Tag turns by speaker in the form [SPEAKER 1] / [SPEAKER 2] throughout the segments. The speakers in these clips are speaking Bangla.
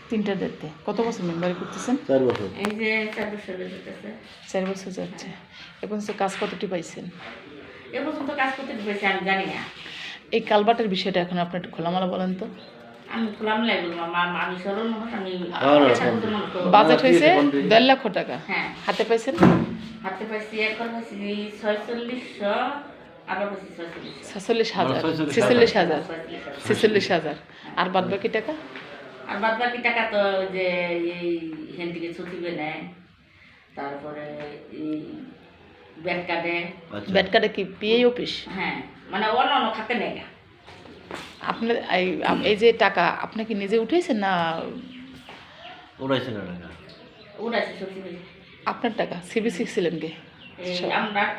[SPEAKER 1] তিনটা দেখতে কত বছর মেম্বারি করতেছেন?
[SPEAKER 2] 4 বছর।
[SPEAKER 3] এই যে 4 বছর হইতেছে।
[SPEAKER 1] 4 বছর যাচ্ছে। এখন সে কাজ কতটি পাইছেন?
[SPEAKER 3] এ পর্যন্ত কাজ করতে পেরেছি আমি জানি না।
[SPEAKER 1] এই কালবাটের বিষয়টা এখন আপনি একটু খোলামেলা বলেন তো।
[SPEAKER 3] আমি খোলাম লাগলো আমি সরল মানুষ আমি
[SPEAKER 1] বাজেট হয়েছে 1.5 লক্ষ টাকা।
[SPEAKER 3] হ্যাঁ
[SPEAKER 1] হাতে পাইছেন?
[SPEAKER 3] হাতে পাইছি একবার পাইছি 4600 আবার পাইছি
[SPEAKER 1] 46,000 46,000 46,000 আর বাদ বাকি টাকা?
[SPEAKER 3] আর বাদ বাকি টাকা তো ওই যে এই হেন থেকে ছুটিবে নেয়, তারপরে এই ব্যাট কার্ডে।
[SPEAKER 1] ব্যাট কার্ডে কি পিএ অফিস?
[SPEAKER 3] হ্যাঁ মানে অন্য অন্য খাতে নেয় না।
[SPEAKER 1] আপনার এই যে টাকা আপনি কি নিজে উঠেছেন না
[SPEAKER 2] উড়াইছে না টাকা?
[SPEAKER 3] উড়াইছে সচিবে।
[SPEAKER 1] আপনার টাকা সিবিসি ছিলেন কে?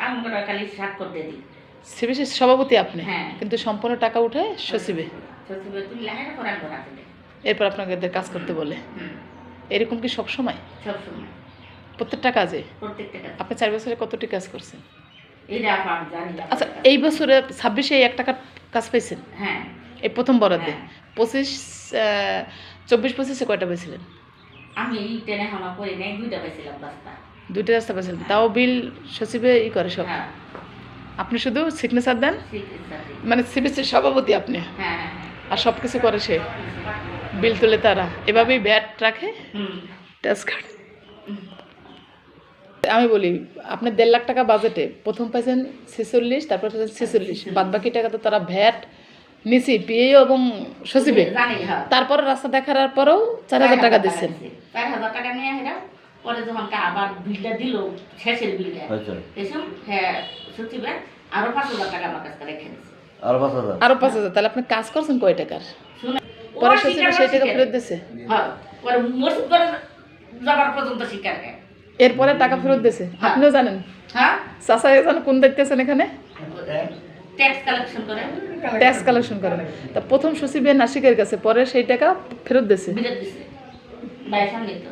[SPEAKER 3] আমরা খালি স্বাক্ষর দিয়ে দিই।
[SPEAKER 1] সিবিসি সভাপতি আপনি?
[SPEAKER 3] হ্যাঁ।
[SPEAKER 1] কিন্তু সম্পূর্ণ টাকা উঠে সচিবে।
[SPEAKER 3] সচিবে তুই লেখাটা করার করা তুলে।
[SPEAKER 1] এরপর আপনাকে কাজ করতে বলে। এরকম কি সব সময়?
[SPEAKER 3] সব সময়
[SPEAKER 1] প্রত্যেকটা কাজে?
[SPEAKER 3] প্রত্যেকটা কাজ।
[SPEAKER 1] আপনি 4 বছরে কতটি কাজ করছেন?
[SPEAKER 3] এইটা আমি জানি না।
[SPEAKER 1] আচ্ছা এই বছরে 26-এ 1 টাকার কাজ পাইছেন?
[SPEAKER 3] হ্যাঁ
[SPEAKER 1] এই প্রথম বরাদ্দে।
[SPEAKER 3] হ্যাঁ।
[SPEAKER 1] 24-25-এ কয়টা পেয়েছিলেন?
[SPEAKER 3] আমি এই টেনে হামা করি নাই, 2টা পাইছিলাম রাস্তা।
[SPEAKER 1] 2টা রাস্তা পেয়েছিলেন, তাও বিল সচিবে করে সব?
[SPEAKER 3] হ্যাঁ
[SPEAKER 1] আপনি শুধু সিগনেচার দেন,
[SPEAKER 3] ঠিক আছে।
[SPEAKER 1] মানে সিবিসির সভাপতি আপনি,
[SPEAKER 3] হ্যাঁ
[SPEAKER 1] আর সব কিছু করে সে, বিল তুলে তারা এভাবেই ব্যাট রাখে ট্যাক্স কার্ড। আমি বলি আপনি 1.5 লাখ টাকা বাজেটে প্রথম পাইছেন 46, তারপর পাইছেন 46, বাদ বাকি টাকা তো তারা ভ্যাট নিচি পিএ এবং সচিবে,
[SPEAKER 3] জানি। হ্যাঁ
[SPEAKER 1] তারপরে রাস্তা দেখার পরেও 4,000 টাকা দিচ্ছেন।
[SPEAKER 3] 4,000 টাকা নিয়ে হেরা পরে যখন আবার বিলটা দিল শেষের বিলটা
[SPEAKER 2] আচ্ছা।
[SPEAKER 3] এসব হ্যাঁ সচিবে আরো 5,000 টাকা আমার কাছে রেখে দিচ্ছে।
[SPEAKER 2] আর 5,000?
[SPEAKER 1] আরো 5,000। তাহলে আপনি কাজ করছেন কয় টাকার?
[SPEAKER 3] শুনে
[SPEAKER 1] পরে সচিবে সেই টাকা ফেরত দিয়েছে?
[SPEAKER 3] হ্যাঁ পরে মসজিদ করে যাবার পর্যন্ত শিকার খায়।
[SPEAKER 1] এরপরে টাকা ফেরত দিয়েছে? আপনিও জানেন?
[SPEAKER 3] হ্যাঁ
[SPEAKER 1] চাচা জানেন কোন দায়িত্বে আছেন এখানে?
[SPEAKER 3] ট্যাক্স কালেকশন করে।
[SPEAKER 1] ট্যাক্স কালেকশন করেন। তা প্রথম সচিবের নাসিকের কাছে, পরে সেই টাকা ফেরত দিয়েছে?
[SPEAKER 3] বিরত দিছে ভাই সামনে তো